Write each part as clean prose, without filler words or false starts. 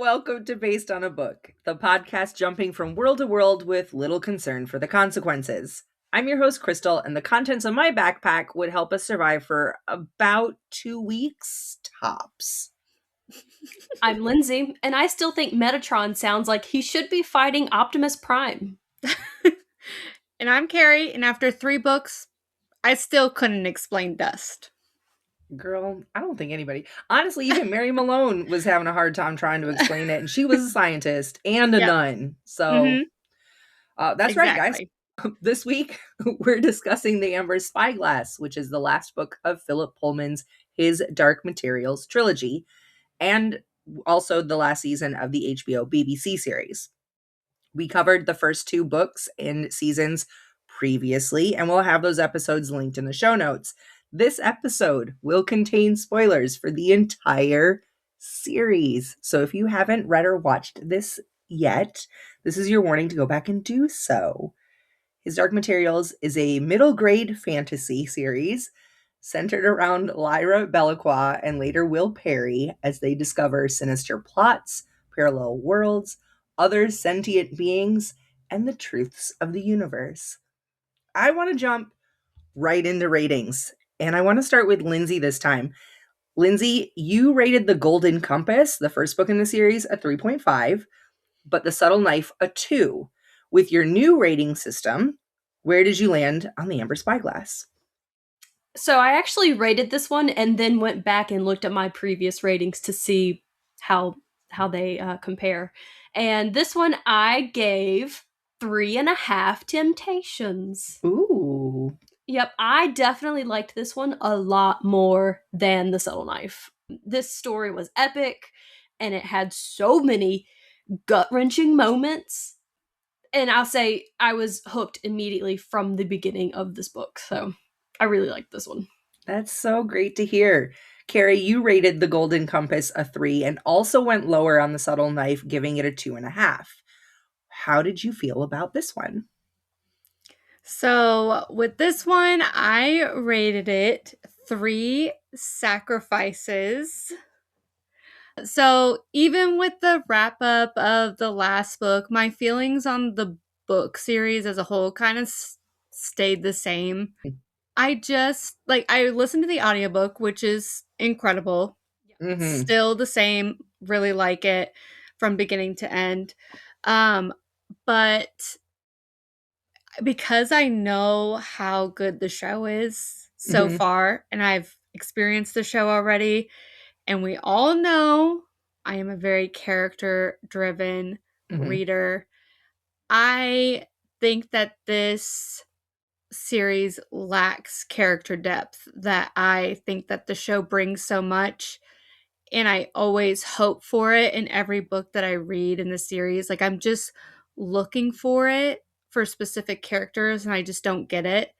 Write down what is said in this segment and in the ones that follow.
Welcome to Based on a Book, the podcast jumping from world to world with little concern for the consequences. I'm your host, Crystal, and the contents of my backpack would help us survive for about 2 weeks, tops. I'm Lindsey, and I still think Metatron sounds like he should be fighting Optimus Prime. And I'm Keri, and after 3 books, I still couldn't explain dust. Girl, I don't think anybody... Honestly, even Mary Malone was having a hard time trying to explain it, and she was a scientist and a nun. So, that's right, guys. This week, we're discussing the Amber Spyglass, which is the last book of Philip Pullman's His Dark Materials trilogy, and also the last season of the HBO BBC series. We covered the first 2 books in seasons previously, and we'll have those episodes linked in the show notes. This episode will contain spoilers for the entire series. So if you haven't read or watched this yet, this is your warning to go back and do so. His Dark Materials is a middle grade fantasy series centered around Lyra Belacqua and later Will Perry as they discover sinister plots, parallel worlds, other sentient beings, and the truths of the universe. I want to jump right into ratings, and I want to start with Lindsey this time. Lindsey, you rated The Golden Compass, the first book in the series, a 3.5, but The Subtle Knife a 2. With your new rating system, where did you land on the Amber Spyglass? So I actually rated this one and then went back and looked at my previous ratings to see how they compare. And this one I gave 3.5 Temptations. Ooh. Yep, I definitely liked this one a lot more than The Subtle Knife. This story was epic, and it had so many gut-wrenching moments. And I'll say I was hooked immediately from the beginning of this book. So I really liked this one. That's so great to hear. Keri, you rated The Golden Compass a 3 and also went lower on The Subtle Knife, giving it a 2.5. How did you feel about this one? So with this one, I rated it 3 sacrifices. So even with the wrap up of the last book, my feelings on the book series as a whole kind of stayed the same. I listened to the audiobook, which is incredible. Mm-hmm. Still the same, really like it from beginning to end. But because I know how good the show is so far, and I've experienced the show already, and we all know I am a very character-driven reader, I think that this series lacks character depth that I think that the show brings so much, and I always hope for it in every book that I read in the series. Like, I'm just looking for it for specific characters, and I just don't get it.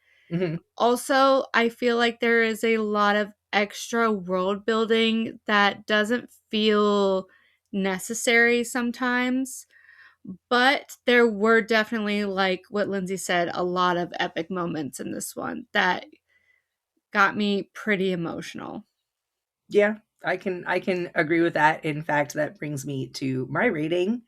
Also, I feel like there is a lot of extra world building that doesn't feel necessary sometimes. But there were definitely, like what Lindsey said, a lot of epic moments in this one that got me pretty emotional. Yeah, I can agree with that. In fact, that brings me to my rating.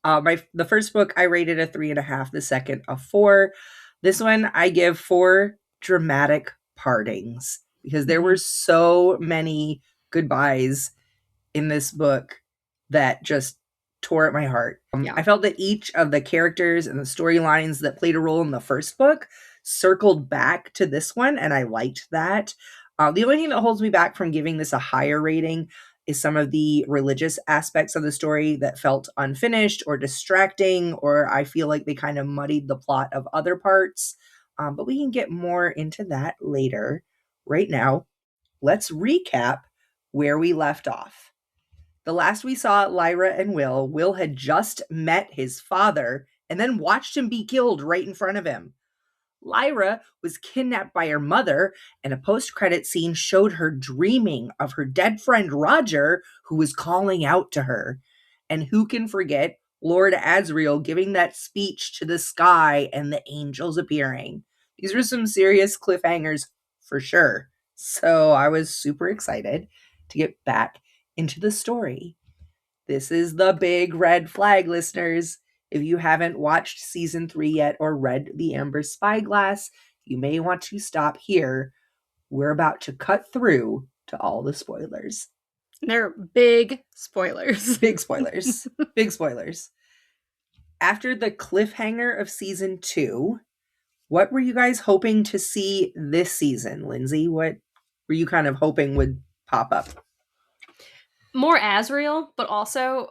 The first book I rated a 3.5, the second a 4. This one I give 4 dramatic partings because there were so many goodbyes in this book that just tore at my heart. I felt that each of the characters and the storylines that played a role in the first book circled back to this one, and I liked that. The only thing that holds me back from giving this a higher rating is some of the religious aspects of the story that felt unfinished or distracting, or I feel like they kind of muddied the plot of other parts. But we can get more into that later. Right now, let's recap where we left off. The last we saw Lyra and Will had just met his father and then watched him be killed right in front of him. Lyra was kidnapped by her mother, and a post-credit scene showed her dreaming of her dead friend Roger, who was calling out to her. And who can forget Lord Asriel giving that speech to the sky and the angels appearing? These were some serious cliffhangers for sure. So I was super excited to get back into the story. This is the big red flag, listeners. If you haven't watched season 3 yet or read The Amber Spyglass, you may want to stop here. We're about to cut through to all the spoilers. They're big spoilers. Big spoilers. Big spoilers. After the cliffhanger of season 2, what were you guys hoping to see this season, Lindsey? What were you kind of hoping would pop up? More Azriel, but also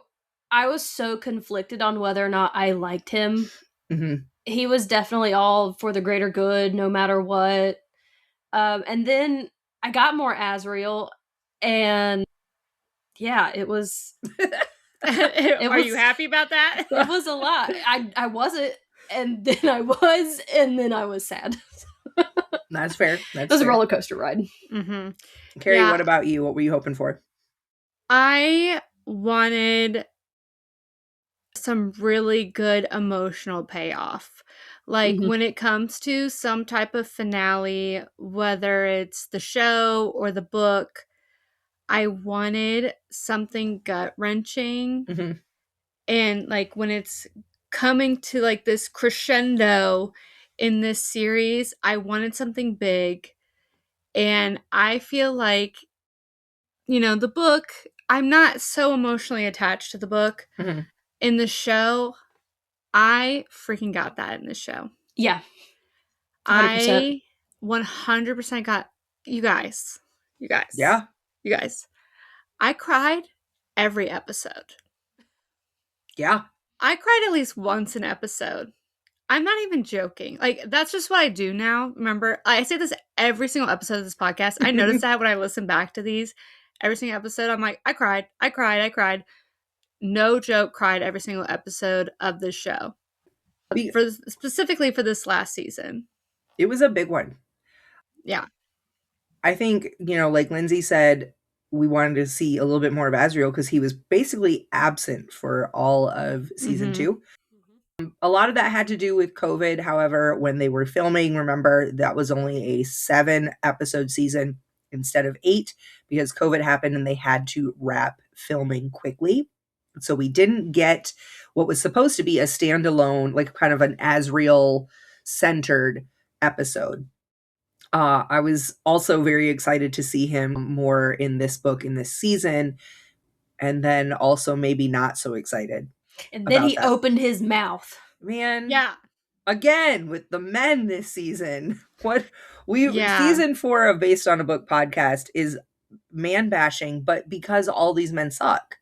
I was so conflicted on whether or not I liked him. Mm-hmm. He was definitely all for the greater good, no matter what. And then I got more Azriel, and yeah, it was. Are you happy about that? It was a lot. I wasn't, and then I was, and then I was sad. That's fair. It was a roller coaster ride. Mm-hmm. Keri, what about you? What were you hoping for? I wanted some really good emotional payoff. Like when it comes to some type of finale, whether it's the show or the book, I wanted something gut-wrenching. Mm-hmm. And like when it's coming to like this crescendo in this series, I wanted something big. And I feel like, you know, the book, I'm not so emotionally attached to the book. Mm-hmm. In the show, I freaking got that in the show. Yeah. 100%. I 100% got you guys. Yeah. You guys. I cried every episode. Yeah. I cried at least once an episode. I'm not even joking. Like, that's just what I do now. Remember, I say this every single episode of this podcast. I notice that when I listen back to these, every single episode, I'm like, I cried. No joke, cried every single episode of this show. Specifically for this last season. It was a big one. Yeah. I think, you know, like Lindsey said, we wanted to see a little bit more of Azriel because he was basically absent for all of season 2. A lot of that had to do with COVID. However, when they were filming, remember, that was only a 7-episode season instead of 8 because COVID happened and they had to wrap filming quickly. So we didn't get what was supposed to be a standalone, like kind of an Azriel-centered episode. I was also very excited to see him more in this book, in this season, and then also maybe not so excited. And then he opened his mouth. Man. Yeah. Again, with the men this season. Season 4 of Based on a Book podcast is man bashing, but because all these men suck.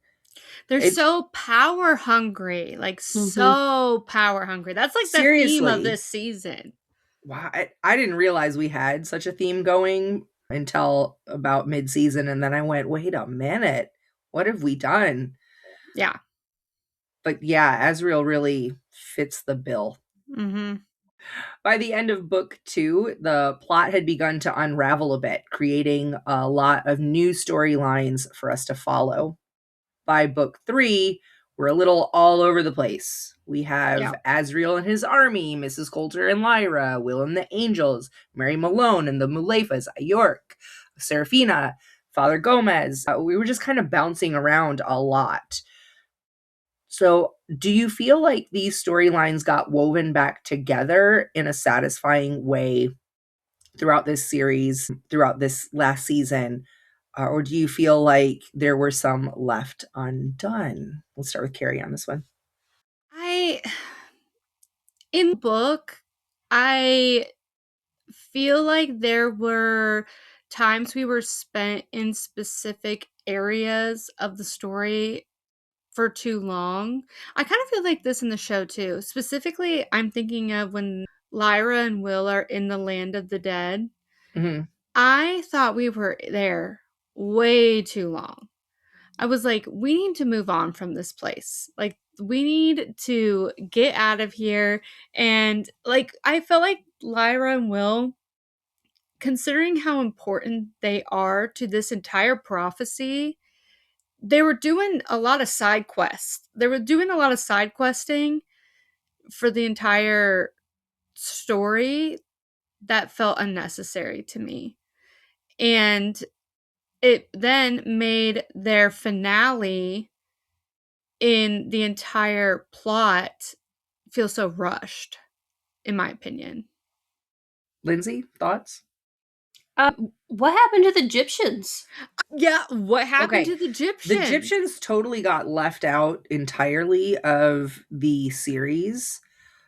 They're so power hungry. Like, so power hungry. That's like the theme of this season. Wow. I didn't realize we had such a theme going until about mid-season, and then I went, wait a minute. What have we done? Yeah. But yeah, Azriel really fits the bill. Mm-hmm. By the end of book 2, the plot had begun to unravel a bit, creating a lot of new storylines for us to follow. By book 3, we're a little all over the place. We have Azriel and his army, Mrs. Coulter and Lyra, Will and the Angels, Mary Malone and the Mulefas, York, Serafina, Father Gomez. We were just kind of bouncing around a lot. So do you feel like these storylines got woven back together in a satisfying way throughout this series, throughout this last season? Or do you feel like there were some left undone? We'll start with Keri on this one. In the book, I feel like there were times we were spent in specific areas of the story for too long. I kind of feel like this in the show too. Specifically, I'm thinking of when Lyra and Will are in the land of the dead. Mm-hmm. I thought we were there way too long. I was like, we need to move on from this place. Like, we need to get out of here. And like, I felt like Lyra and Will, considering how important they are to this entire prophecy, they were doing a lot of side quests. They were doing a lot of side questing for the entire story that felt unnecessary to me. And it then made their finale in the entire plot feels so rushed, in my opinion. Lindsay, thoughts? What happened to the Egyptians? Yeah, what happened Okay. to the Egyptians? The Egyptians totally got left out entirely of the series.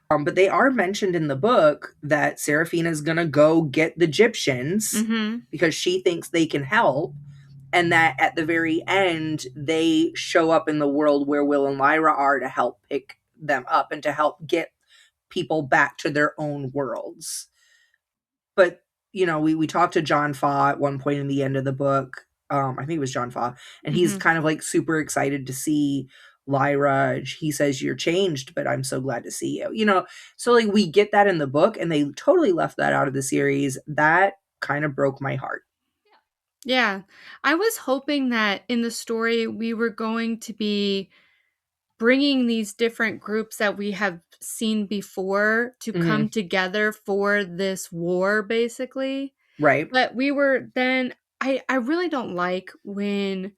But they are mentioned in the book that Seraphina is going to go get the Egyptians because she thinks they can help. And that at the very end, they show up in the world where Will and Lyra are to help pick them up and to help get people back to their own worlds. But, you know, we talked to John Faw at one point in the end of the book. I think it was John Faw. And he's kind of like super excited to see Lyra. He says, "You're changed, but I'm so glad to see you." You know, so like we get that in the book and they totally left that out of the series. That kind of broke my heart. Yeah. I was hoping that in the story we were going to be bringing these different groups that we have seen before to come together for this war, basically. Right. But we were then, I really don't like when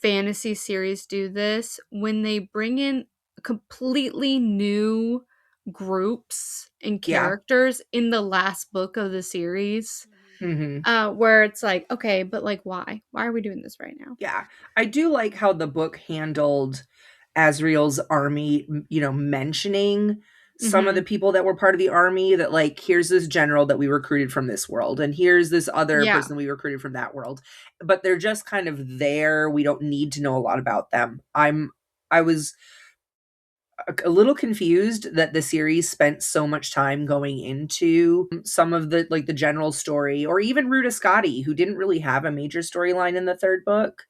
fantasy series do this, when they bring in completely new groups and characters in the last book of the series. Where it's like, okay, but like, why are we doing this right now? Yeah, I do like how the book handled Azriel's army, you know, mentioning some of the people that were part of the army, that like, here's this general that we recruited from this world, and here's this other person we recruited from that world. But they're just kind of there. We don't need to know a lot about them. I was a little confused that the series spent so much time going into some of the like the general story, or even Ruta Scotty, who didn't really have a major storyline in the third book,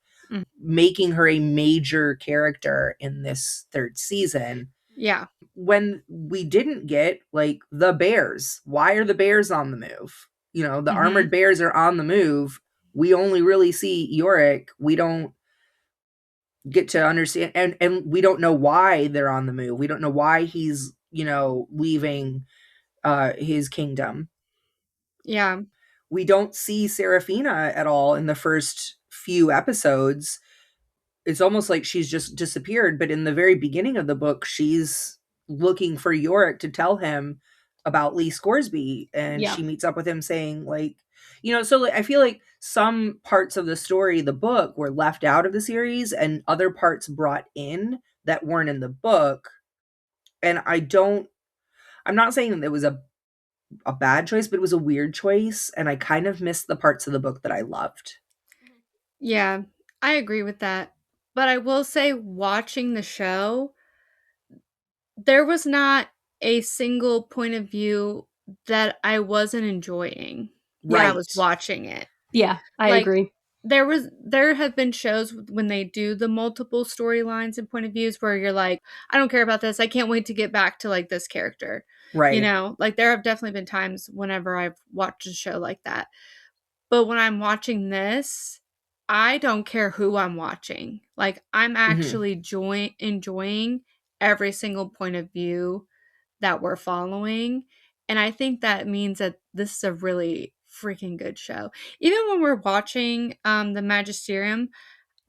making her a major character in this third season. Yeah. When we didn't get like the bears. Why are the bears on the move? You know, the armored bears are on the move. We only really see Yorick. We don't get to understand, and we don't know why they're on the move. We don't know why he's, you know, leaving his kingdom. Yeah. We don't see Seraphina at all in the first few episodes. It's almost like she's just disappeared, but in the very beginning of the book, she's looking for Yorick to tell him about Lee Scoresby, and she meets up with him saying like, you know, so like, I feel like some parts of the story, the book, were left out of the series and other parts brought in that weren't in the book. And I'm not saying that it was a bad choice, but it was a weird choice, and I kind of missed the parts of the book that I loved. Yeah, I agree with that. But I will say, watching the show, there was not a single point of view that I wasn't enjoying when I was watching it. Yeah, I agree. There have been shows when they do the multiple storylines and point of views where you're like, I don't care about this. I can't wait to get back to like this character. Right. You know, like there have definitely been times whenever I've watched a show like that. But when I'm watching this, I don't care who I'm watching. Like I'm actually enjoying every single point of view that we're following. And I think that means that this is a really freaking good show. Even when we're watching the Magisterium,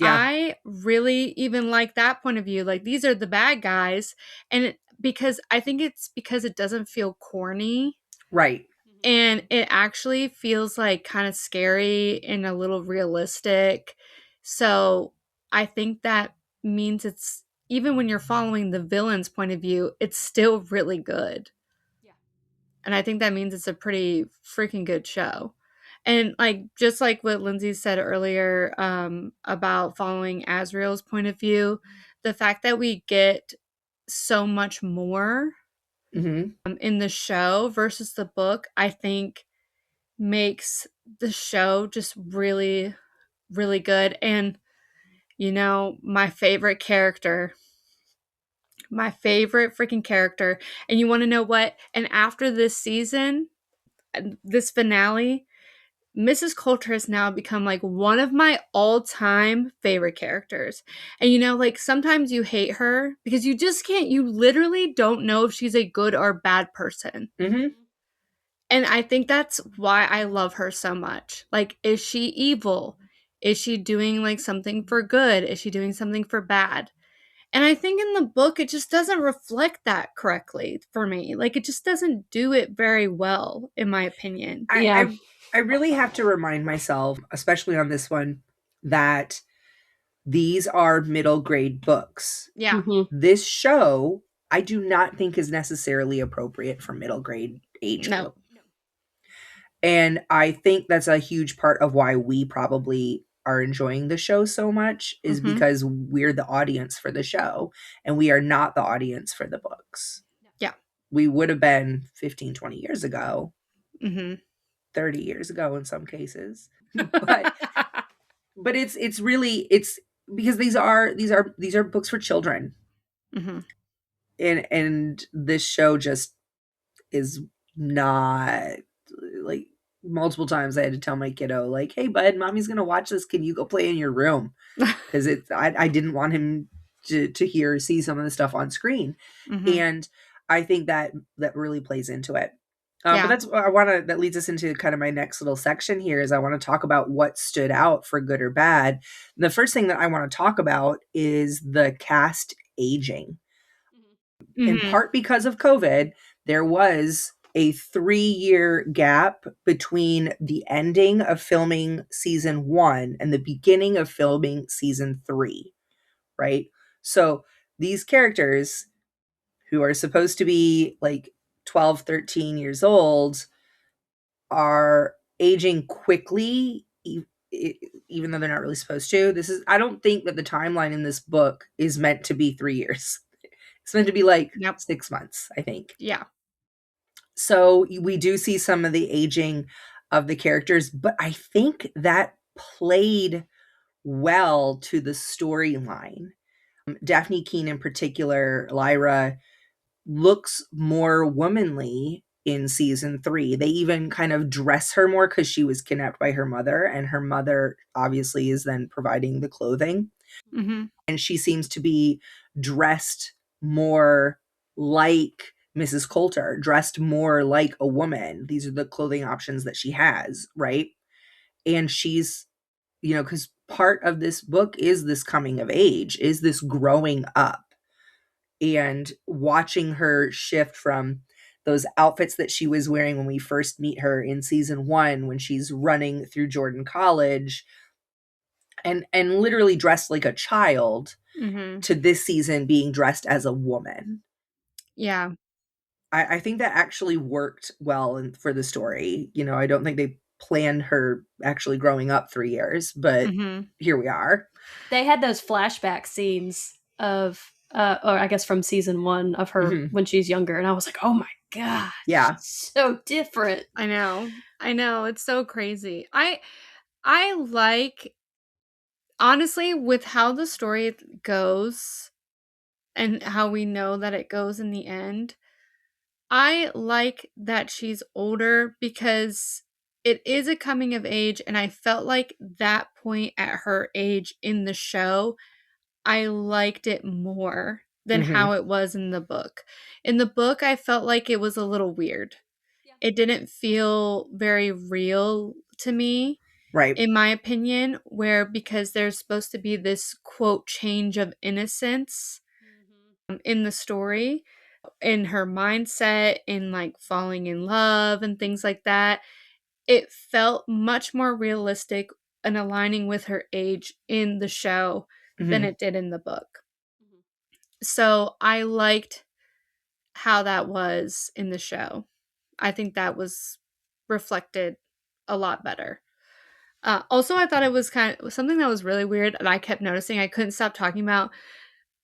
I really even like that point of view. Like these are the bad guys. And because I think it's because it doesn't feel corny. Right. And it actually feels like kind of scary and a little realistic. So I think that means it's, even when you're following the villain's point of view, it's still really good. Yeah. And I think that means it's a pretty freaking good show. And like, just like what Lindsay said earlier about following Azriel's point of view, the fact that we get so much more in the show versus the book, I think makes the show just really, really good. And, you know, my favorite freaking character. And you want to know what? And after this season, this finale, Mrs. Coulter has now become like one of my all-time favorite characters. And you know, like sometimes you hate her because you just can't, you literally don't know if she's a good or bad person. And I think that's why I love her so much. Like, is she evil? Is she doing like something for good? Is she doing something for bad? And I think in the book, it just doesn't reflect that correctly for me. Like, it just doesn't do it very well, in my opinion. Yeah. I really have to remind myself, especially on this one, that these are middle grade books. Yeah. Mm-hmm. This show, I do not think is necessarily appropriate for middle grade age No. group. And I think that's a huge part of why we probably are enjoying the show so much is because we're the audience for the show and we are not the audience for the books. Yeah. We would have been 15, 20 years ago, Mm-hmm. 30 years ago in some cases. But it's really, it's because these are books for children. Mm-hmm. And this show just is not, like, multiple times I had to tell my kiddo, like, hey bud, mommy's gonna watch this, can you go play in your room? Because I didn't want him to hear or see some of the stuff on screen. Mm-hmm. And I think that really plays into it. Yeah. But that's that leads us into kind of my next little section here is I want to talk about what stood out for good or bad. The first thing that I want to talk about is the cast aging. In part because of COVID, there was a 3-year gap between the ending of filming season 1 and the beginning of filming season 3, right? So these characters who are supposed to be like 12, 13 years old are aging quickly, even though they're not really supposed to. I don't think that the timeline in this book is meant to be 3 years. It's meant to be like 6 months, I think. Yeah. So we do see some of the aging of the characters, but I think that played well to the storyline. Daphne Keene in particular, Lyra, looks more womanly in season 3. They even kind of dress her more because she was kidnapped by her mother, and her mother obviously is then providing the clothing. Mm-hmm. And she seems to be dressed more like Mrs. Coulter, dressed more like a woman. These are the clothing options that she has, right? And she's, because part of this book is this coming of age, is this growing up and watching her shift from those outfits that she was wearing when we first meet her in season 1, when she's running through Jordan College and literally dressed like a child, to this season being dressed as a woman. Yeah. I think that actually worked well for the story. I don't think they planned her actually growing up 3 years, but here we are. They had those flashback scenes of, or I guess from season 1 of her when she's younger, and I was like, oh my god, yeah, so different. I know, it's so crazy. I like, honestly, with how the story goes and how we know that it goes in the end, I like that she's older because it is a coming of age, and I felt like that point at her age in the show, I liked it more than how it was in the book. In the book, I felt like it was a little weird. Yeah. It didn't feel very real to me, right? In my opinion, because there's supposed to be this quote change of innocence in the story, in her mindset, in like falling in love and things like that. It felt much more realistic and aligning with her age in the show than it did in the book. So I liked how that was in the show. I think that was reflected a lot better. Also, I thought it was kind of something that was really weird, and I kept noticing, I couldn't stop talking about.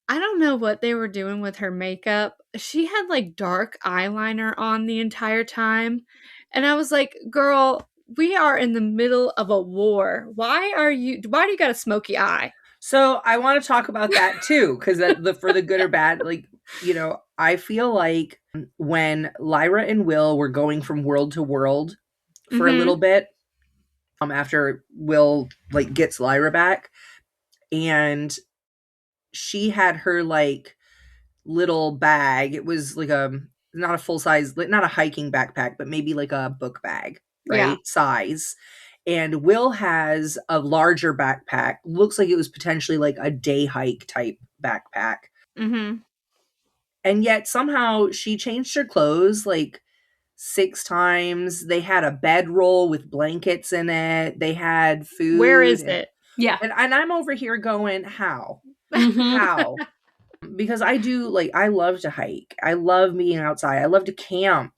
I don't know what they were doing with her makeup. She had like dark eyeliner on the entire time. And I was like, girl, we are in the middle of a war. Why do you got a smoky eye? So I want to talk about that too, because for the good or bad, like, I feel like when Lyra and Will were going from world to world for a little bit, after Will like gets Lyra back, and she had her like little bag. It was like not a full size, not a hiking backpack, but maybe like a book bag, right? Yeah. Size. And Will has a larger backpack. Looks like it was potentially like a day hike type backpack. Mm-hmm. And yet somehow she changed her clothes like 6 times. They had a bedroll with blankets in it. They had food. Where is it? Yeah. And I'm over here going, how? Mhm. How? Because I do, like, I love to hike. I love being outside. I love to camp.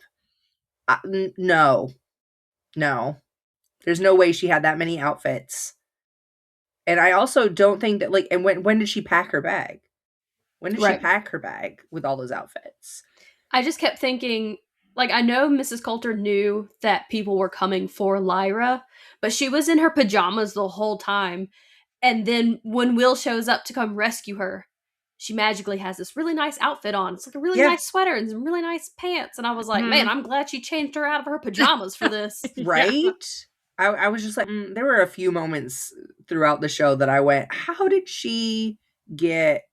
No. There's no way she had that many outfits. And I also don't think that, like, and when did she pack her bag? When did she Right. pack her bag with all those outfits? I just kept thinking, like, I know Mrs. Coulter knew that people were coming for Lyra, but she was in her pajamas the whole time. And then when Will shows up to come rescue her, she magically has this really nice outfit on. It's like a really Yeah. nice sweater and some really nice pants. And I was like, Mhm. man, I'm glad she changed her out of her pajamas for this. Right? I was just like, there were a few moments throughout the show that I went, how did she get...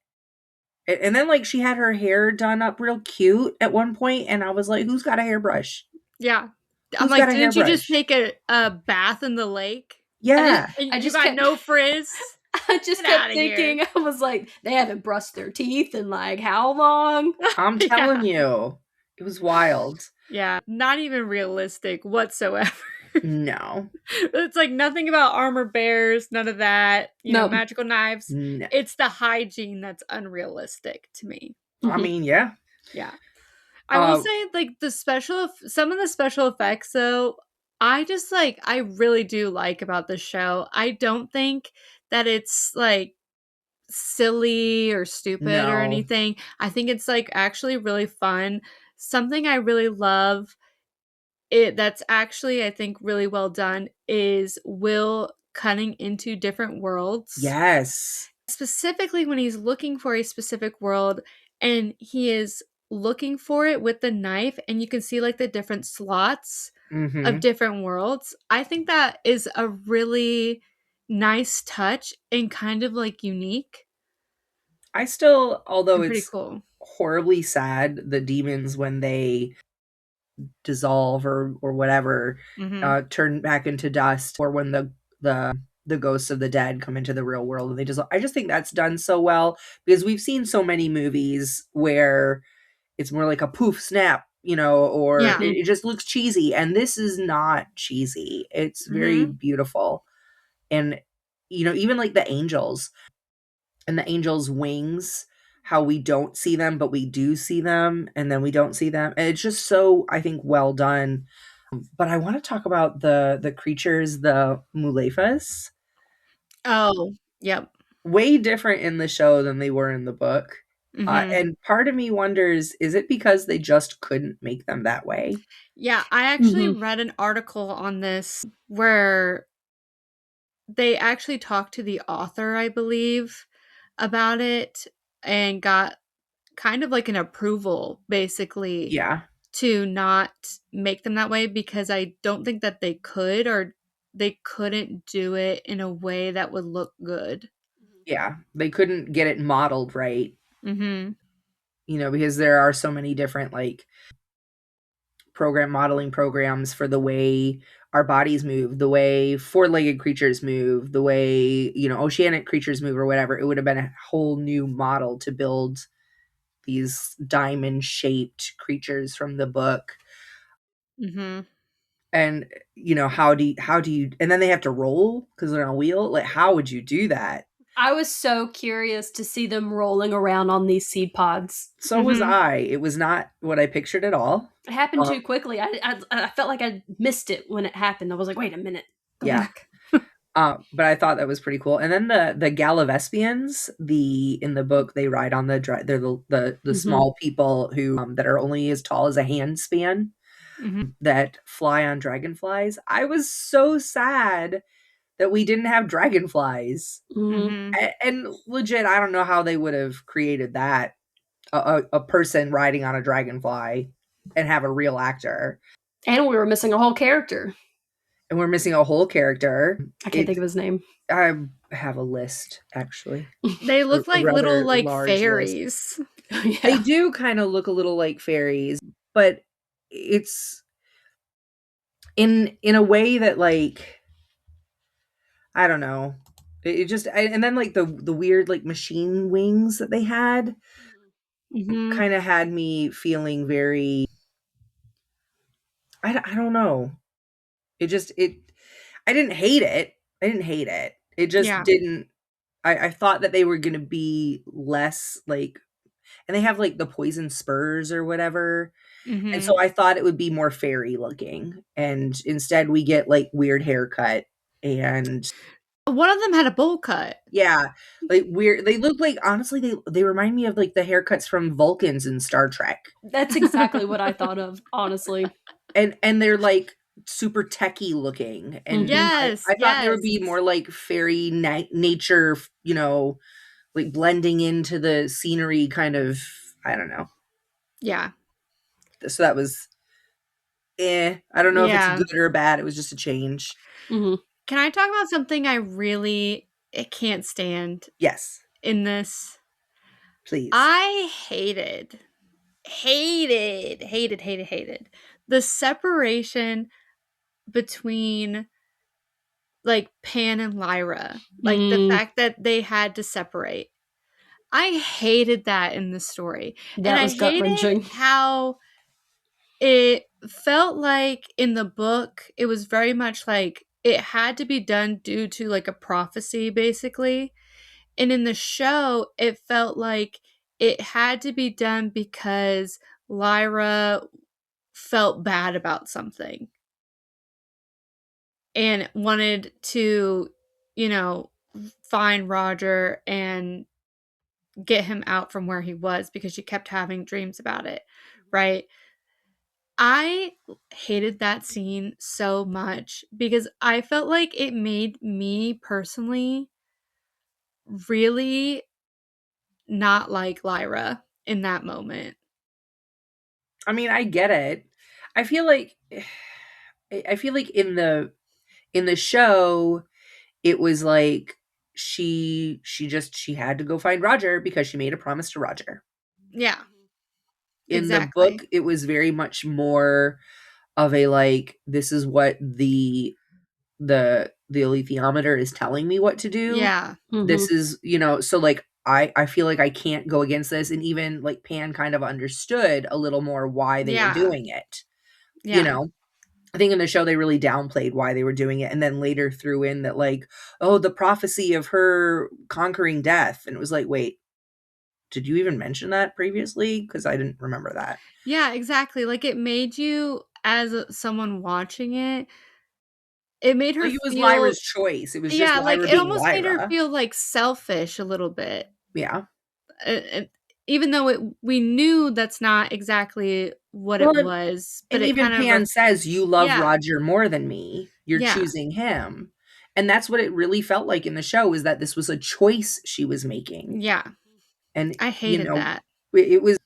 And then, like, she had her hair done up real cute at one point, and I was like, who's got a hairbrush? Yeah. I'm Who's like, got a didn't you just hairbrush? take a bath in the lake? Yeah. And I you just got kept- no frizz? I just Get kept outta here. thinking, I was like, they haven't brushed their teeth in like how long? I'm telling you. It was wild. Yeah. Not even realistic whatsoever. No. It's like nothing about armor bears, none of that. You know, Nope. magical knives. No. It's the hygiene that's unrealistic to me. I mean, yeah. Yeah. I will say, like, some of the special effects, though, I really do like about the show. I don't think that it's, like, silly or stupid or No. anything. I think it's, like, actually really fun. Something I really love that's actually, I think, really well done is Will cutting into different worlds. Yes. Specifically when he's looking for a specific world and he is looking for it with the knife and you can see like the different slots of different worlds. I think that is a really nice touch and kind of like unique. I still, although And pretty it's cool. horribly sad, the demons, when they dissolve or whatever, turn back into dust, or when the ghosts of the dead come into the real world and they dissolve. I just think that's done so well, because we've seen so many movies where it's more like a poof snap, you know, or Yeah. it just looks cheesy, and this is not cheesy. It's very beautiful. And, you know, even like the angels and the angels' wings, how we don't see them, but we do see them, and then we don't see them. And it's just so, I think, well done. But I want to talk about the creatures, the Mulefas. Oh, yep. Way different in the show than they were in the book. And part of me wonders, is it because they just couldn't make them that way? Yeah, I actually read an article on this where they actually talked to the author, I believe, about it and got kind of like an approval, basically, Yeah. to not make them that way, because I don't think that they could, or they couldn't do it in a way that would look good. Yeah. They couldn't get it modeled right. Mm-hmm. You know, because there are so many different, like, modeling programs for the way our bodies move, the way four-legged creatures move, the way, you know, oceanic creatures move or whatever. It would have been a whole new model to build these diamond-shaped creatures from the book. And, you know, how do you, and then they have to roll because they're on a wheel. Like, how would you do that? I was so curious to see them rolling around on these seed pods. So was I. It was not what I pictured at all. It happened too quickly. I felt like I missed it when it happened. I was like, wait a minute. Go back. But I thought that was pretty cool. And then the Galavespians, in the book, they ride on they're the small people who that are only as tall as a handspan, that fly on dragonflies. I was so sad that we didn't have dragonflies. And legit, I don't know how they would have created that, a person riding on a dragonfly, and have a real actor. And we were missing a whole character. And we're missing a whole character. I can't think of his name. I have a list, actually. They look like little, like, large fairies. Yeah. They do kind of look a little like fairies, but it's in a way that, like, I don't know. It just, and then like the weird, like, machine wings that they had. Mhm. kind of had me feeling very, I don't know. It just it I didn't hate it. I didn't hate it. It just Yeah. didn't I thought that they were gonna be less, like, and they have, like, the poison spurs or whatever, and so Mhm. I thought it would be more fairy looking, and instead we get, like, weird haircut and One of them had a bowl cut. yeah, like, weird they look like, honestly, they remind me of, like, the haircuts from Vulcans in Star Trek. That's exactly what I thought of, honestly. And they're, like, super techy looking, and Mhm. Yes, I thought there would yes. be more, like, fairy nature, like, blending into the scenery kind of, I don't know. Yeah. So that was, I don't know if it's Yeah. good or bad, it was just a change. Mhm. Can I talk about something I can't stand Yes, in this? please. I hated the separation between, like, Pan and Lyra. Like, the Mm, fact that they had to separate. I hated that in the story, and that I was hated gut-wrenching. how it felt like in the book, it was very much like it had to be done due to, like, a prophecy, basically, and in the show, it felt like it had to be done because Lyra felt bad about something and wanted to, you know, find Roger and get him out from where he was because she kept having dreams about it, right? I hated that scene so much because I felt like it made me personally really not like Lyra in that moment. I mean, I get it. I feel like I feel like in the show, it was like she had to go find Roger because she made a promise to Roger. Yeah, In the book, exactly. it was very much more of a, like, this is what the alethiometer is telling me what to do. Yeah, This Mhm. is, so, like, I feel like I can't go against this, and even, like, Pan kind of understood a little more why they were yeah, doing it, you yeah, know? I think in the show they really downplayed why they were doing it, and then later threw in that, like, "Oh, the prophecy of her conquering death," and it was like, "Wait, did you even mention that previously? Because I didn't remember that." yeah, exactly. Like it made you, as someone watching it made her Like, it was feel, Lyra's choice, it was just yeah, like Lyra it being almost made her Lyra. feel like selfish a little bit. Yeah. And even though we knew that's not exactly what it Well, was, but and it even kind of Pan says, "You love yeah, Roger more than me. You're yeah, choosing him." And that's what it really felt like in the show, is that this was a choice she was making. yeah. And, I hated that. it was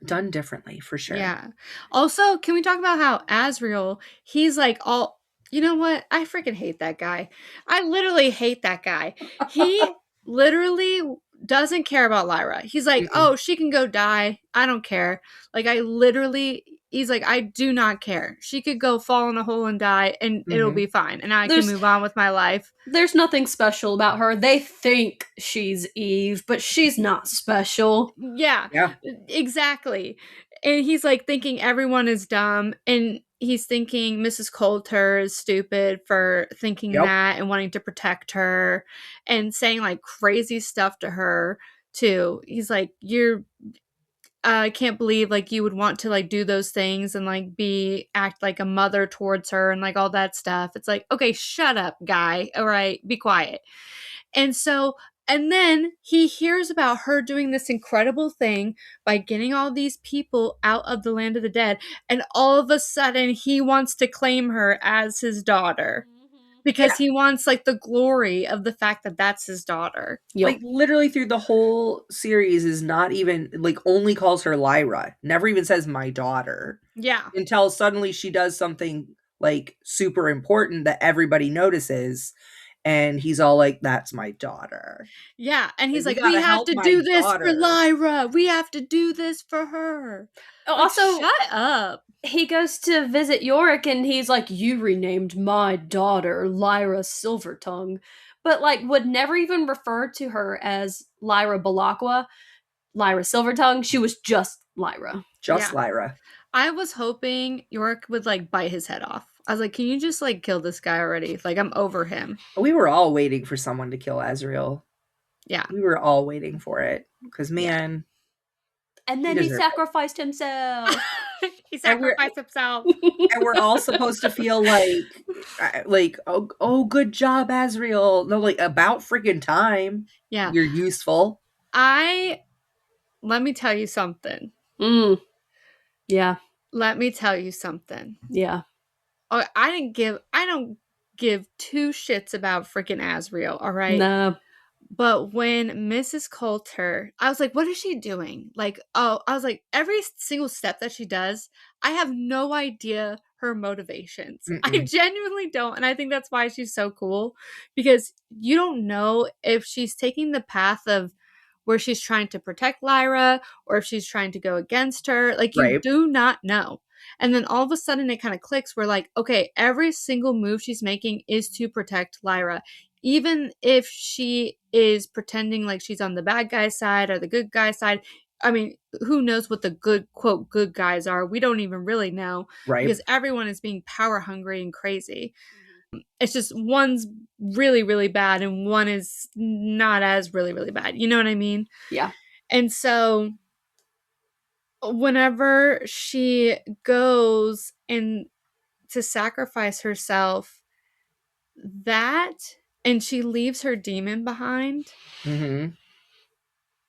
done differently for sure. Yeah. Also, can we talk about how Asriel, he's like all, you know what? I freaking hate that guy. I literally hate that guy. He literally doesn't care about Lyra. He's like, Mm-mm. "Oh, she can go die. I don't care." Like I literally he's like, "I do not care. She could go fall in a hole and die and it'll Mhm. be fine and I can There's move on with my life." there's nothing special about her. They think she's Eve, but she's not special. Yeah, Yeah. exactly. And he's like thinking everyone is dumb, and he's thinking Mrs. Coulter is stupid for thinking Yep. that and wanting to protect her and saying like crazy stuff to her too. He's like, "You're I can't believe like you would want to like do those things and like be act like a mother towards her and like all that stuff." It's like, "Okay, shut up, guy. All right, be quiet." And so, and then he hears about her doing this incredible thing by getting all these people out of the land of the dead. And all of a sudden, he wants to claim her as his daughter because Yeah. he wants like the glory of the fact that that's his daughter. Like, Yep. literally through the whole series is not even, like, only calls her Lyra. Never even says "my daughter." Yeah. Until suddenly she does something, like, super important that everybody notices, and he's all like, "That's my daughter." Yeah. And Like, he's "We like, "We gotta have help to my do this for daughter." Lyra. We have to do this for her." Like, Also, shut up. he goes to visit Yorick and he's like, "You renamed my daughter Lyra Silvertongue," but like would never even refer to her as Lyra Balakwa. Lyra Silvertongue. She was just Lyra. Just Lyra. I was hoping York would like bite his head off. I was like, can you just like kill this guy already? Like, I'm over him. We were all waiting for someone to kill Azrael. Yeah. We were all waiting for it. Because, man. And then he sacrificed himself. He sacrificed himself. And we're all supposed to feel like, oh, good job, Azrael. No, like, about freaking time. Yeah. You're useful. Let me tell you something. Yeah. Let me tell you something. Yeah. Oh, I don't give two shits about freaking Azrael, all right? No. But when Mrs. Coulter, I was like, what is she doing? Like, I was like, every single step that she does, I have no idea her motivations. I genuinely don't. And I think that's why she's so cool, because you don't know if she's taking the path of where she's trying to protect Lyra or if she's trying to go against her. Like, you do not know. And then all of a sudden it kind of clicks. We're like, okay, every single move she's making is to protect Lyra. Even if she is pretending like she's on the bad guy's side or the good guy's side. I mean, who knows what the good, quote, good guys are? We don't even really know. Right. Because everyone is being power hungry and crazy. It's just one's really, really bad and one is not as really, really bad. You know what I mean? Yeah. And so whenever she goes in to sacrifice herself, and she leaves her demon behind. Mm-hmm.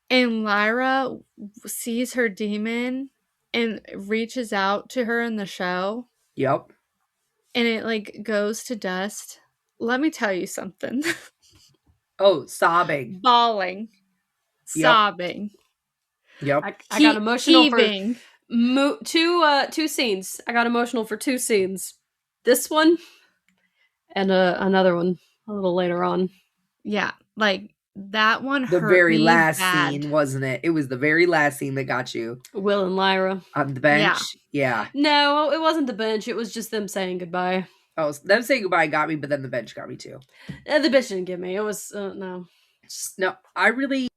And Lyra sees her demon and reaches out to her in the show. Yep. And it like goes to dust. Let me tell you something. Oh, sobbing. Bawling. Sobbing. Yep. I got emotional heaving. For two scenes. I got emotional for two scenes. This one and another one a little later on. Yeah, like that one hurt the very me last bad. scene, wasn't it? It was the very last scene that got you. Will and Lyra on the bench. Yeah. No, it wasn't the bench. It was just them saying goodbye. Oh, them saying goodbye got me, but then the bench got me too. The bench didn't get me. It was no. I really.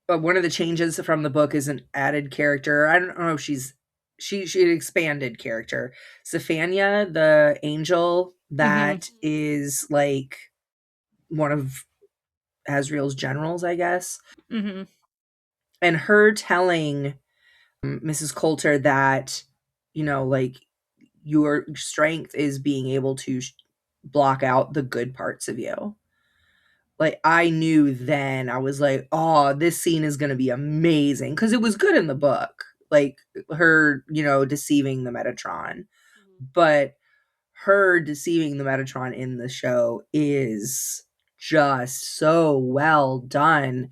But one of the changes from the book is an added character. I don't know if she expanded character. Zephania, the angel that is like one of Azrael's generals, I guess. Mm-hmm. And her telling Mrs. Coulter that, you know, like, your strength is being able to block out the good parts of you. Like, I knew then, I was like, oh, this scene is going to be amazing. Because it was good in the book. Like, her, you know, deceiving the Metatron. But her deceiving the Metatron in the show is just so well done.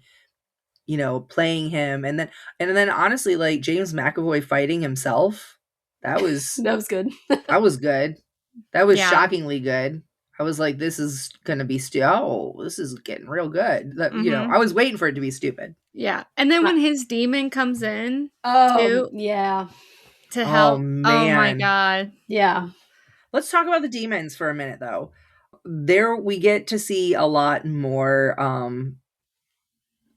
You know, playing him. And then honestly, like, James McAvoy fighting himself. That was good. That was good. That was shockingly good. I was like, this is gonna be this is getting real good. You know, I was waiting for it to be stupid. Yeah. And then when his demon comes in to help. Man. Oh my god. Yeah. Let's talk about the demons for a minute though. There we get to see a lot more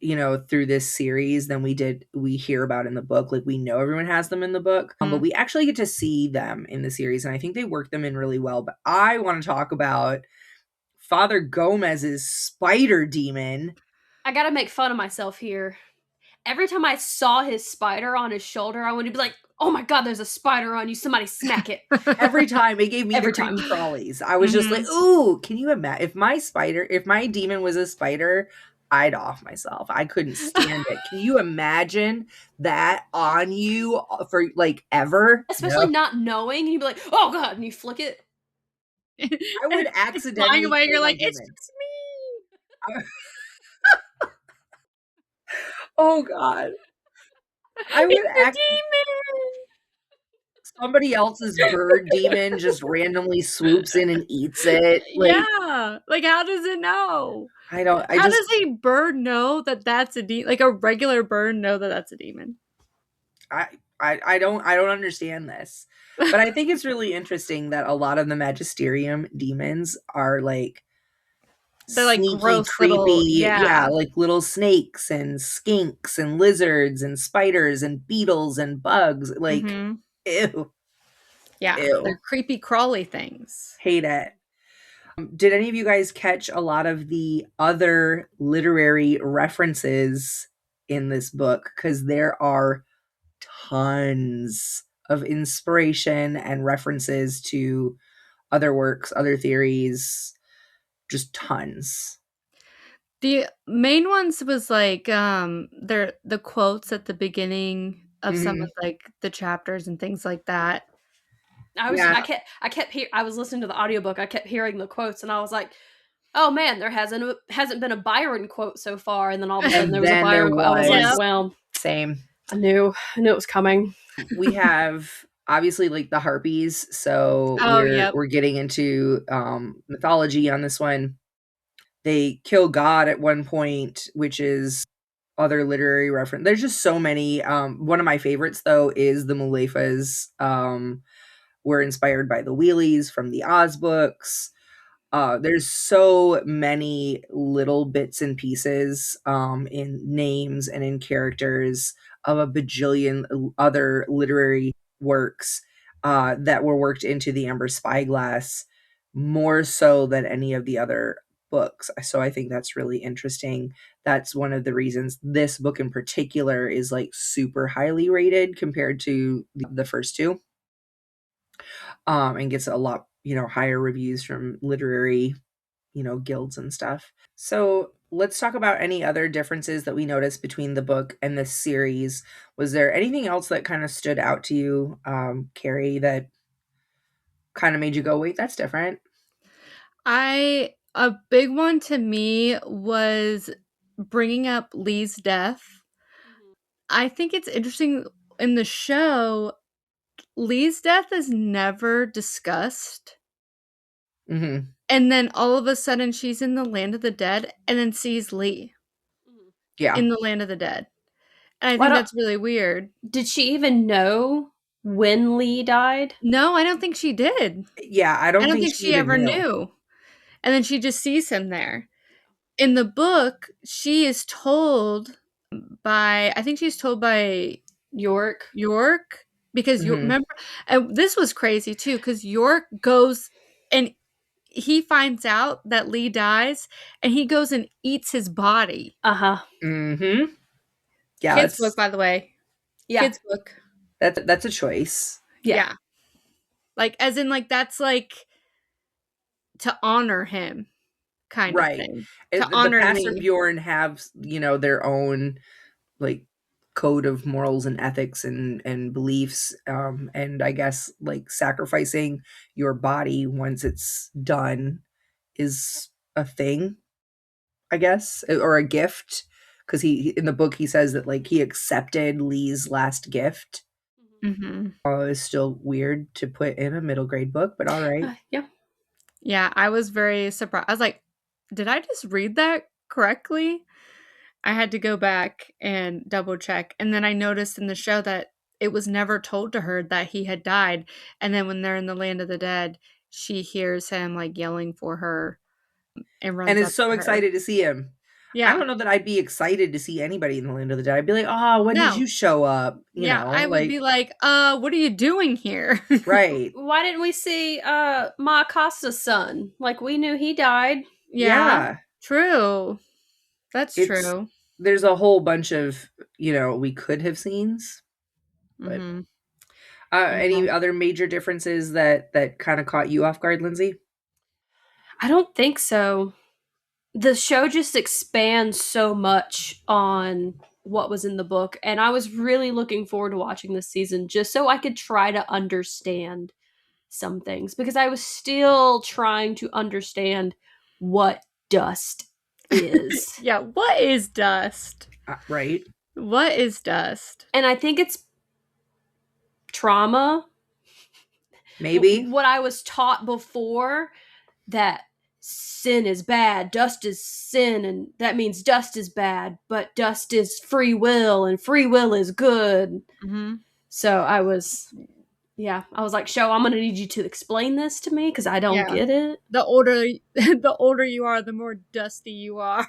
you know, through this series than we hear about in the book. Like, we know everyone has them in the book, but we actually get to see them in the series, and I think they work them in really well. But I want to talk about Father Gomez's spider demon. I gotta make fun of myself here. Every time I saw his spider on his shoulder, I would be like, oh my god, there's a spider on you, somebody smack it. Every time. It gave me the creepy crawlies. I was just like, ooh, can you imagine if my demon was a spider, I'd off myself. I couldn't stand it. Can you imagine that on you for like ever? Especially not knowing, and you'd be like, "Oh god!" and you flick it. I would accidentally. Flying away, you're like, "It's demon. just me." Oh god! I would somebody else's bird demon just randomly swoops in and eats it. Like, yeah, like how does it know? How does a bird know that that's a demon? Like a regular bird know that that's a demon? I don't understand this, but I think it's really interesting that a lot of the Magisterium demons are like They're like sneaky, gross little, creepy, yeah, like little snakes and skinks and lizards and spiders and beetles and bugs. Like, ew, Yeah, they're ew, creepy crawly things. hate it. Did any of you guys catch a lot of the other literary references in this book? Because there are tons of inspiration and references to other works, other theories, just tons. The main ones was like they're the quotes at the beginning of some of like the chapters and things like that. I was listening to the audiobook. I kept hearing the quotes and I was like, "Oh man, there hasn't been a Byron quote so far." And then all of a sudden there was a Byron quote. I was like, "Well, same. I knew it was coming." We have obviously like the harpies, so we're getting into mythology on this one. They kill God at one point, which is other literary reference. There's just so many. One of my favorites though is the Mulefas. Were inspired by the Wheelies from the Oz books. There's so many little bits and pieces in names and in characters of a bajillion other literary works that were worked into the Amber Spyglass more so than any of the other books. So I think that's really interesting. That's one of the reasons this book in particular is like super highly rated compared to the first two. And gets a lot, higher reviews from literary, guilds and stuff. So let's talk about any other differences that we noticed between the book and this series. Was there anything else that kind of stood out to you, Keri, that kind of made you go, wait, that's different? A big one to me was bringing up Lee's death. I think it's interesting in the show, Lee's death is never discussed. Mm-hmm. And then all of a sudden she's in the land of the dead and then sees Lee. Yeah. In the land of the dead. And I think that's really weird. Did she even know when Lee died? No, I don't think she did. Yeah, I don't think she ever knew. And then she just sees him there. In the book, she is told by, I think she's told by York. Because you remember, and this was crazy too, because York goes and he finds out that Lee dies and he goes and eats his body. Mm-hmm. Yeah. Kids book, by the way. Yeah. Kids book. That's a choice. Yeah. Like, as in, like, that's like to honor him, kind of thing. To honor the Pastor Bjorn have, their own like code of morals and ethics and beliefs. And I guess like sacrificing your body once it's done is a thing, I guess, or a gift. Because he in the book he says that like he accepted Lee's last gift. It's still weird to put in a middle grade book, but all right. Yeah, I was very surprised. I was like, did I just read that correctly? I had to go back and double check. And then I noticed in the show that it was never told to her that he had died. And then when they're in the land of the dead, she hears him like yelling for her and runs and is so excited to see him. Yeah. I don't know that I'd be excited to see anybody in the land of the dead. I'd be like, oh, when did you show up? You know, I would be like, what are you doing here? Right. Why didn't we see Ma Acosta's son? Like, we knew he died. Yeah. True. That's true. There's a whole bunch of, we could have scenes. But any other major differences that kind of caught you off guard, Lindsey? I don't think so. The show just expands so much on what was in the book, and I was really looking forward to watching this season just so I could try to understand some things, because I was still trying to understand what dust is. Yeah, what is dust? Right. What is dust? And I think it's trauma. Maybe. What I was taught before, that sin is bad, dust is sin, and that means dust is bad, but dust is free will, and free will is good. So I was, Yeah, I was like, show, I'm gonna need you to explain this to me because I don't get it. The older you are, the more dusty you are.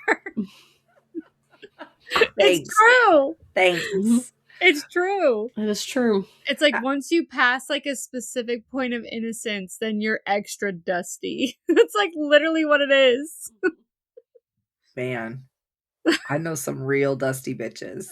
It's true. Thanks. It's true. It is true. It's like once you pass like a specific point of innocence, then you're extra dusty. That's like literally what it is. Man, I know some real dusty bitches.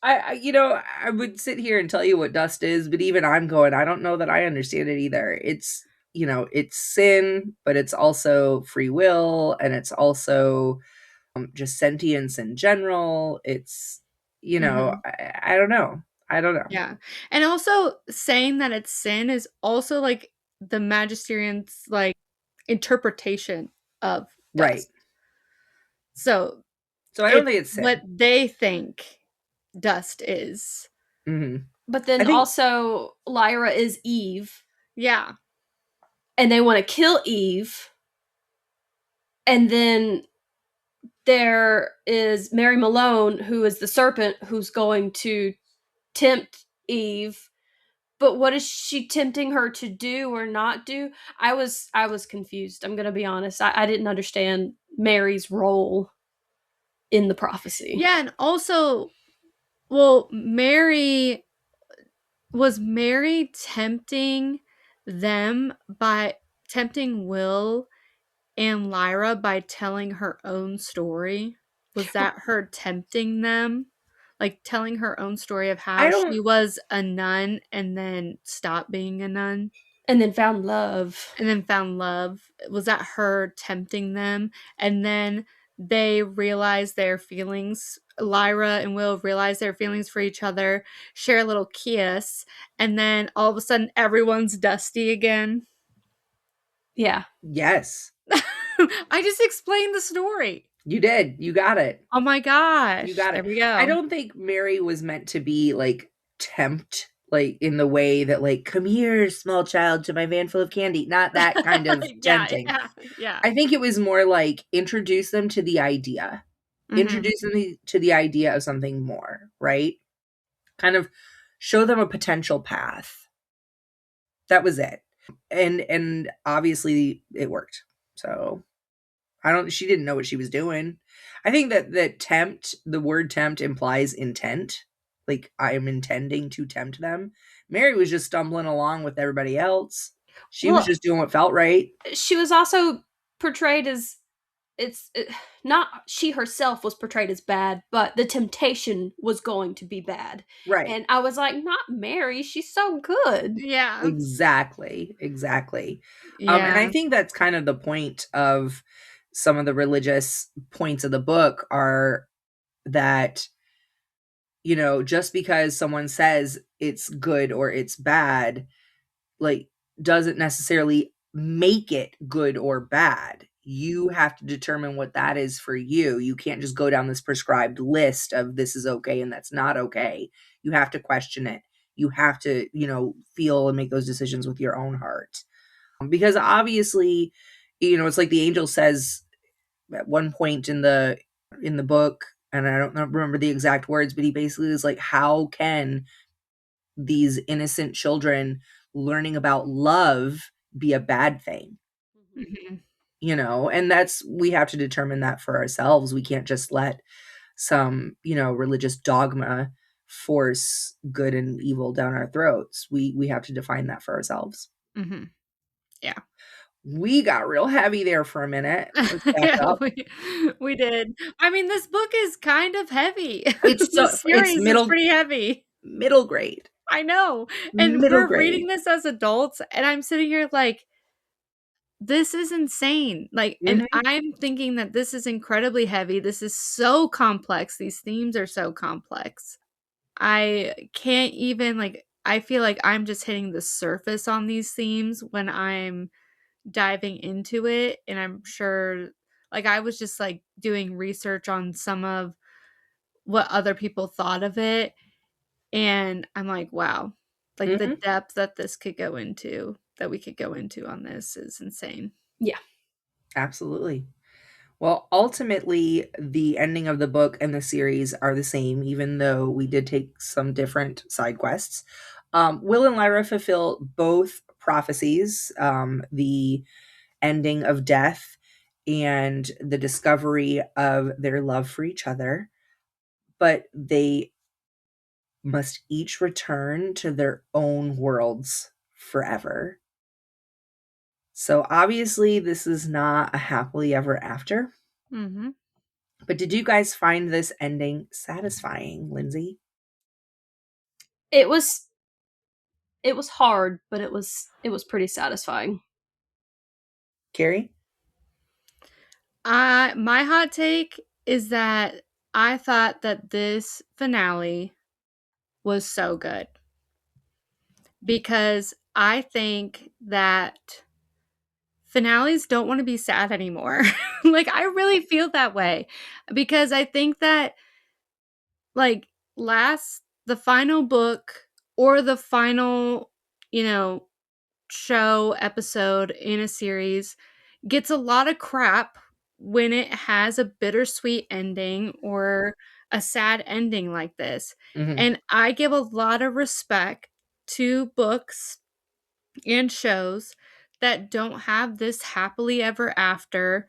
I would sit here and tell you what dust is, but even I'm going, I don't know that I understand it either. It's, it's sin, but it's also free will, and it's also just sentience in general. It's, I don't know. I don't know. Yeah. And also saying that it's sin is also like the magisterian's like interpretation of dust. Right. So I don't think it's sin. What they think dust is. Mm-hmm. But then also Lyra is Eve. Yeah. And they want to kill Eve. And then there is Mary Malone, who is the serpent, who's going to tempt Eve. But what is she tempting her to do or not do? I was confused. I'm going to be honest. I didn't understand Mary's role in the prophecy. Yeah, and also, well, was Mary tempting them by tempting Will and Lyra by telling her own story? Was that her tempting them? Like telling her own story of how she was a nun and then stopped being a nun? And then found love. Was that her tempting them? And then they realize their feelings. Lyra and Will realize their feelings for each other, share a little kiss, and then all of a sudden everyone's dusty again. Yeah. Yes. I just explained the story. You did. You got it. Oh my gosh. You got it. There we go. I don't think Mary was meant to be like tempt, like in the way that like, come here, small child, to my van full of candy. Not that kind of tempting. Yeah. I think it was more like introduce them to the idea. Mm-hmm. Introduce them to the idea of something more, right? Kind of show them a potential path. That was it. And obviously it worked. So she didn't know what she was doing. I think that tempt, the word tempt implies intent. Like I am intending to tempt them. Mary was just stumbling along with everybody else. She was just doing what felt right. She was also portrayed as not she herself was portrayed as bad, but the temptation was going to be bad. Right. And I was like, not Mary. She's so good. Yeah. Exactly. Yeah. And I think that's kind of the point of some of the religious points of the book are that, just because someone says it's good or it's bad, like doesn't necessarily make it good or bad. You have to determine what that is for you. You can't just go down this prescribed list of this is okay and that's not okay. You have to question it. You have to, feel and make those decisions with your own heart. Because obviously, it's like the angel says at one point in the book, and I don't remember the exact words, but he basically is like, how can these innocent children learning about love be a bad thing? Mm-hmm. And we have to determine that for ourselves. We can't just let some, religious dogma force good and evil down our throats. We have to define that for ourselves. Mm-hmm. Yeah. We got real heavy there for a minute. Yeah, we did. I mean, this book is kind of heavy. It's pretty heavy. Middle grade. I know. And we're reading this as adults, and I'm sitting here like, this is insane. Like, and I'm thinking that this is incredibly heavy. This is so complex. These themes are so complex. I can't even, like, I feel like I'm just hitting the surface on these themes when I'm diving into it. And I'm sure, like, I was just, like, doing research on some of what other people thought of it. And I'm like, wow. Like, the depth that this could go into, that we could go into on this is insane. Yeah. Absolutely. Well, ultimately, the ending of the book and the series are the same, even though we did take some different side quests. Will and Lyra fulfill both prophecies, the ending of death and the discovery of their love for each other, but they must each return to their own worlds forever. So obviously, this is not a happily ever after. Mm-hmm. But did you guys find this ending satisfying, Lindsey? It was hard, but it was pretty satisfying. Keri? My hot take is that I thought that this finale was so good because I think that finales don't want to be sad anymore. Like, I really feel that way because I think that, like, the final book or the final, you know, show episode in a series gets a lot of crap when it has a bittersweet ending or a sad ending like this. Mm-hmm. And I give a lot of respect to books and shows that don't have this happily ever after,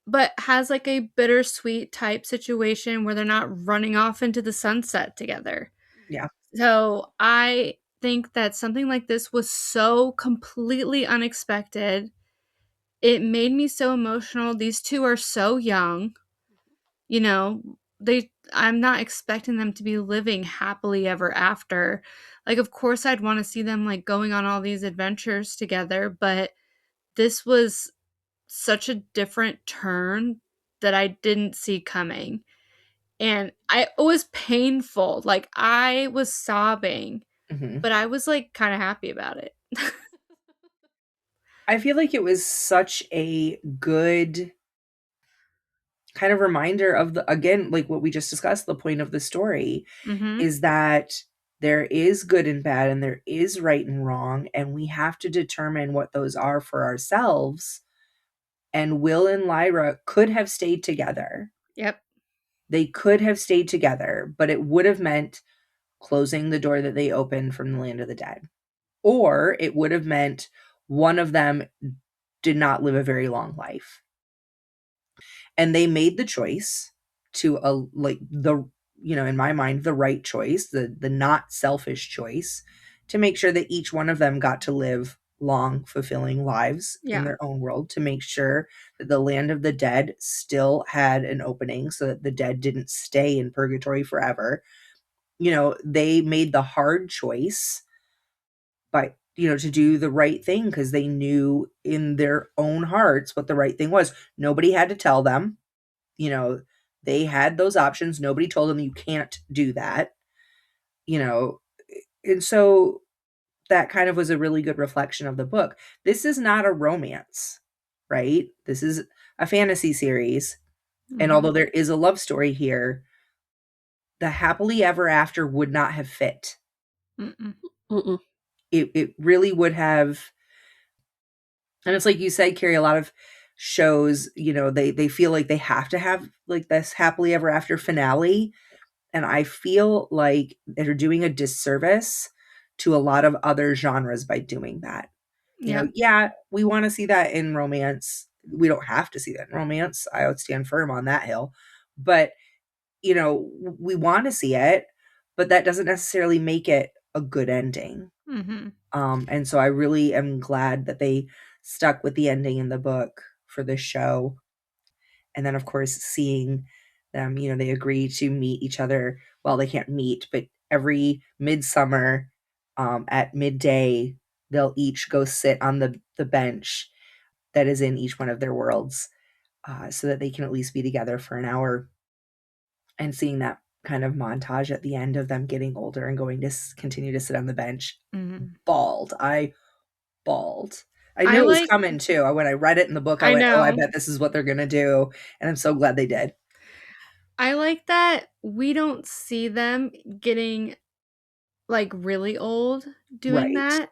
but has like a bittersweet type situation where they're not running off into the sunset together. Yeah. So I think that something like this was so completely unexpected. It made me so emotional. These two are so young. You know, I'm not expecting them to be living happily ever after. Like, of course I'd want to see them like going on all these adventures together, but this was such a different turn that I didn't see coming. And it was painful. Like, I was sobbing, Mm-hmm. but I was like kind of happy about it. I feel like it was such a good kind of reminder of the, again, like what we just discussed, the point of the story Mhm. is that there is good and bad and there is right and wrong, and we have to determine what those are for ourselves. And Will and Lyra could have stayed together. Yep. They could have stayed together, but it would have meant closing the door that they opened from the land of the dead. Or it would have meant one of them did not live a very long life. And they made the choice to like the, you know, in my mind, the right choice, the not selfish choice, to make sure that each one of them got to live long, fulfilling lives in Yeah. their own world, to make sure that the land of the dead still had an opening so that the dead didn't stay in purgatory forever. You know, they made the hard choice by, you know, to do the right thing because they knew in their own hearts what the right thing was. Nobody had to tell them. You know, they had those options. Nobody told them you can't do that, you know. And so that kind of was a really good reflection of the book. This is not a romance, right? This is a fantasy series. And Mhm. although there is a love story here, the happily ever after would not have fit. Mm-mm. Mm-mm. It really would have. And it's like you said, Keri, a lot of shows, you know, they feel like they have to have like this happily ever after finale. And I feel like they're doing a disservice to a lot of other genres by doing that. You know, Yep. yeah, we want to see that in romance. We don't have to see that in romance. I would stand firm on that hill. But, you know, we want to see it, but that doesn't necessarily make it a good ending. Mhm. And so I really am glad that they stuck with the ending in the book for this show. And then, of course, seeing them, you know, they agree to meet each other. Well, they can't meet, but every midsummer at midday, they'll each go sit on the bench that is in each one of their worlds, so that they can at least be together for an hour. And seeing that kind of montage at the end of them getting older and going to continue to sit on the bench, Mhm. bawled. I bawled. I I knew it was like coming too. When I read it in the book, I I went, "Oh, I know. bet this is what they're gonna do," and I'm so glad they did. I like that we don't see them getting, like, really old doing Right. that,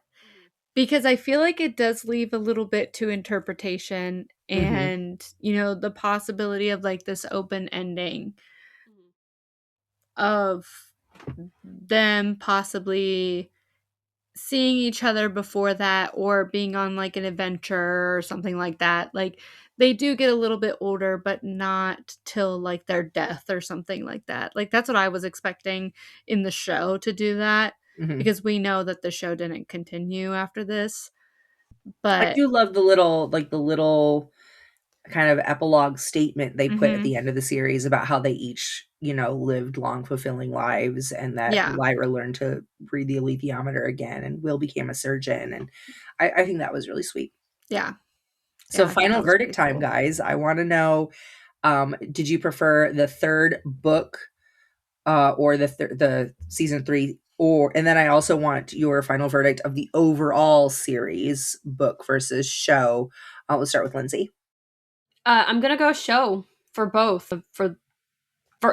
because I feel like it does leave a little bit to interpretation Mhm. and, the possibility of, like, this open ending of them possibly seeing each other before that or being on like an adventure or something like that. Like they do get a little bit older, but not till like their death or something like that. Like that's what I was expecting in the show to do that, because we know that the show didn't continue after this. I But do love the little kind of epilogue statement they put at the end of the series about how they each, lived long, fulfilling lives, and that yeah. Lyra learned to read the alethiometer again, and Will became a surgeon. And I think that was really sweet. Yeah. So, I thought final that was verdict pretty time, cool. guys. I want to know, did you prefer the third book or the season 3? And then I also want your final verdict of the overall series, book versus show. Let's start with Lindsey. I'm gonna go show for both, for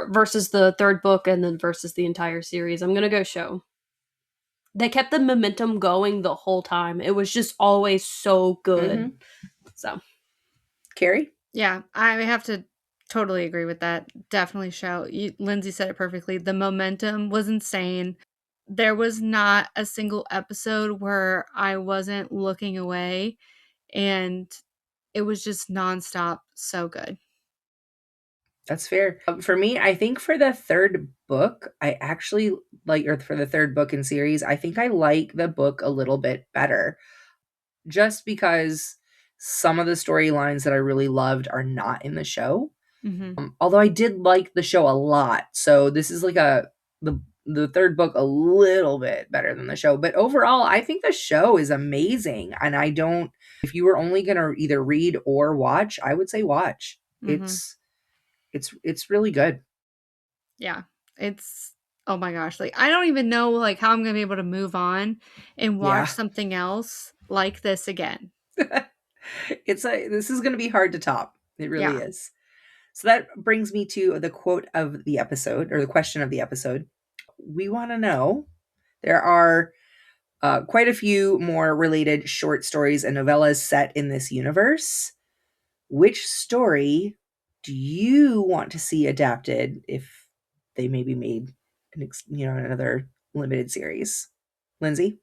versus the third book and then versus the entire series. I'm gonna go show. They kept the momentum going the whole time. It was just always so good. So, Keri? Yeah, I have to totally agree with that. Definitely show. Lindsay said it perfectly. The momentum was insane. There was not a single episode where I wasn't looking away, and it was just nonstop so good. That's fair. For me, I think for the third book, I actually or for the third book in series, I think I like the book a little bit better. Just because some of the storylines that I really loved are not in the show. Although I did like the show a lot. So this is like the third book a little bit better than the show. But overall, I think the show is amazing. And if you were only going to either read or watch, I would say watch. It's really good. Yeah. It's, oh my gosh, like I don't even know like how I'm going to be able to move on and watch Yeah. something else like this again. This is going to be hard to top. It really Yeah. is. So that brings me to the quote of the episode, or the question of the episode. We want to know, there are quite a few more related short stories and novellas set in this universe. Which story do you want to see adapted if they maybe made another limited series? Lindsey?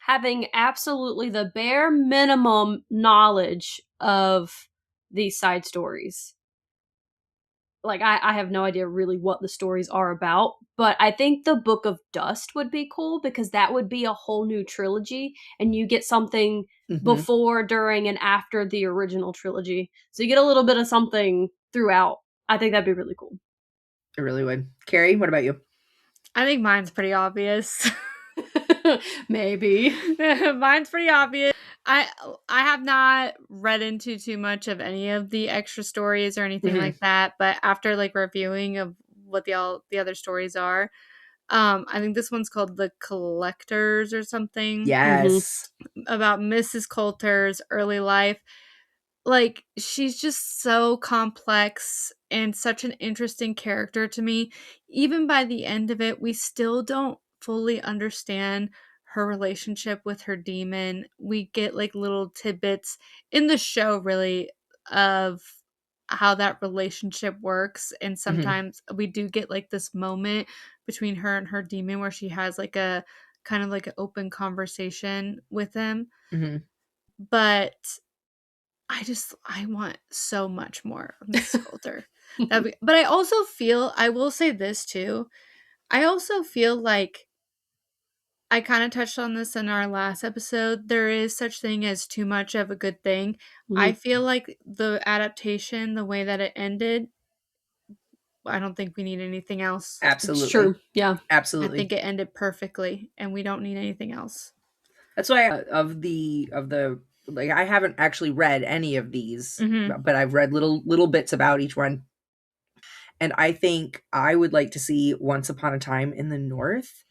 having absolutely the bare minimum knowledge of these side stories. Like, I have no idea really what the stories are about, but I think the Book of Dust would be cool because that would be a whole new trilogy, and you get something before, during, and after the original trilogy. So you get a little bit of something throughout. I think that'd be really cool. It really would. Keri, what about you? I think mine's pretty obvious. Maybe. Mine's pretty obvious. I have not read into too much of any of the extra stories or anything like that, but after like reviewing of what the other stories are, I think this one's called The Collectors or something. Yes. About Mrs. Coulter's early life. Like, she's just so complex and such an interesting character to me. Even by the end of it, we still don't fully understand her relationship with her demon. We get like little tidbits in the show, really, of how that relationship works. And sometimes we do get like this moment between her and her demon where she has like a kind of like an open conversation with him. But I want so much more of Mrs. Coulter. But I will say this too. I also feel like I kind of touched on this in our last episode. There is such thing as too much of a good thing. I feel like the adaptation, the way that it ended, I don't think we need anything else. Absolutely. It's true. Yeah. I Absolutely. think it ended perfectly and we don't need anything else. That's why of the like, I haven't actually read any of these, but I've read little bits about each one. And I think I would like to see Once Upon a Time in the North,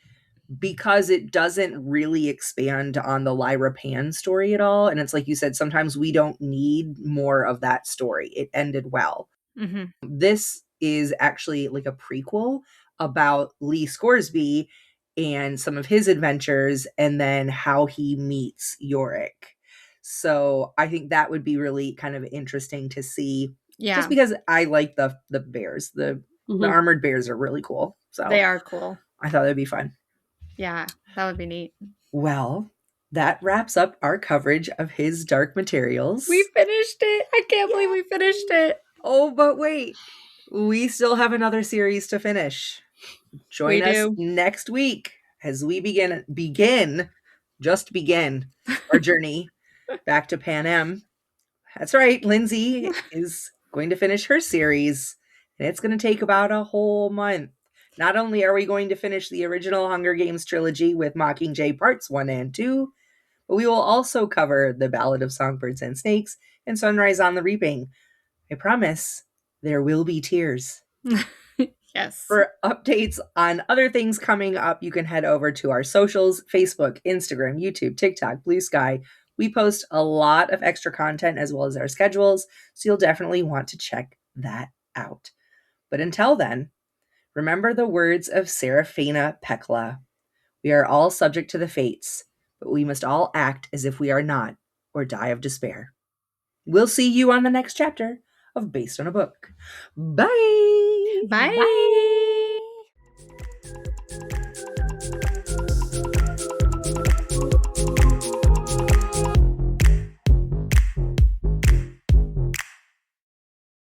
because it doesn't really expand on the Lyra Pan story at all. And it's like you said, sometimes we don't need more of that story. It ended well. This is actually like a prequel about Lee Scoresby and some of his adventures, and then how he meets Yorick. So I think that would be really kind of interesting to see. Yeah. Just because I like the bears. The armored bears are really cool. So they are cool. I thought that'd be fun. Yeah, that would be neat. Well, that wraps up our coverage of his Dark Materials. We finished it. I can't believe we finished it. Oh, but wait. We still have another series to finish. Join us next week as we begin our journey back to Panem. That's right. Lindsey is going to finish her series, and it's going to take about a whole month. Not only are we going to finish the original Hunger Games trilogy with Mockingjay Parts 1 and 2, but we will also cover The Ballad of Songbirds and Snakes and Sunrise on the Reaping. I promise there will be tears. Yes. For updates on other things coming up, you can head over to our socials, Facebook, Instagram, YouTube, TikTok, Blue Sky. We post a lot of extra content as well as our schedules, so you'll definitely want to check that out. But until then, remember the words of Serafina Pekkala. We are all subject to the fates, but we must all act as if we are not, or die of despair. We'll see you on the next chapter of Based on a Book. Bye! Bye!